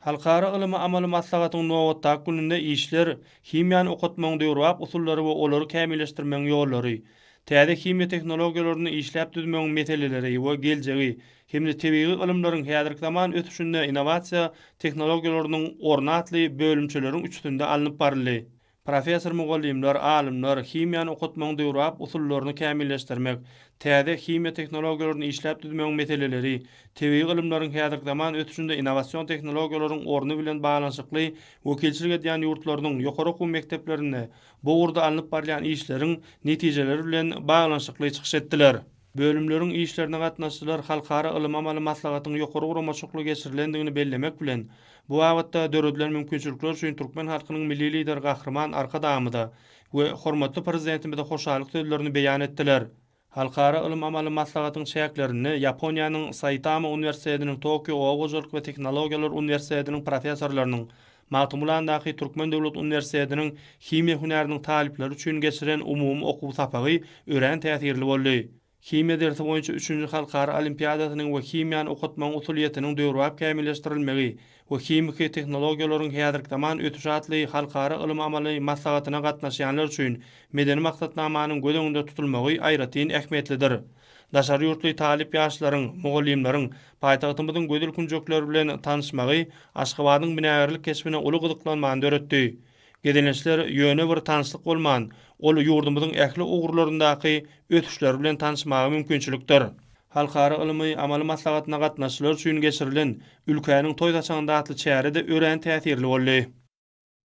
Halkara ılımy amaly maslahatyň nowatdaky gününde işler himiýany okutmagyň döwrap usullary we olary kämilleşdirmegiň ýollary, täze himiýa tehnologiýalaryny işläp düzmegiň meseleleri we geljegi hemde tebigy ilymlaryň häzirki zaman ötüşinde innovasiýa tehnologiýalarynyň ornatly bölümçeleriň üçtünde alınıp barly. Professor mugallimler, alimler himiýany okutmagyň döwrap usullaryny kämilleşdirmek, täze himiýa tehnologiýalaryny işläp düzmegiň meseleleri, tebigy ilymlaryň häzirki zaman ötüşünde innovasiýon tehnologiýalaryň orny bilen baglanyşykly wekilçilik edýän ýurtlarynyň ýokary okuw mekdeplerinde bu urda alınıp barýan işleriň netijeleri bilen baglanyşykly çykyş etdiler. Bölümleriň işlerine gatnaşyjylar halkara ılym amaly maslahatyň ýokary guramaçykly geçirilendigini bellemek bilen bu wagtda döredilen mümkinçilikler üçin türkmen halkynyň milli lider gahrman arkadamyda we hormatly prezidentimize hoşalyk sözlerini beýan etdiler. Halkara ılym amaly maslahatyň şäklerini Yaponiýanyň Saitama Universitetiniň Tokyo Owajalyk we Teknologiýalar Universitetiniň professorlarynyň Matumulandaky Türkmen Döwlet Universitetiniň himiýa hünäriniň talipleri üçin geçiren umumy okuw sapagy ören täsirli boldy. Himiýa dersi boýunça 3-nji halkara olimpiadasynyň we himiýany okutmagyň usuliýetiniň döwrap kämilleşdirilmegi we himiki tehnologiýalaryň häzirki zaman ötüşatly halkara ılym amaly maslahatyna gatnaşýanlar üçin medeni maksatnamanyň göz tutulmagy aýratyn ähmiýetlidir. Daşary ýurtly talip ýaşlaryň, mugallimleriň paýtagtymyzyň gödel künjekleri bilen tanışmagy Aşgabatyň binägerlik kesbine uly gyzyklanmagyny öğretdi. Gedenleşler ýöne bir tanışlyk bolman, ol ýurdumyzyň ähli ugurlaryndaky ötüşleri bilen tanışmagy mümkinçilikdir. Halkara ılımy amaly maslahatyna gatnaşyjylar üçin geçirilen ülkäniň toý taşagyny dağıtly çäre de ören täsirli boldy.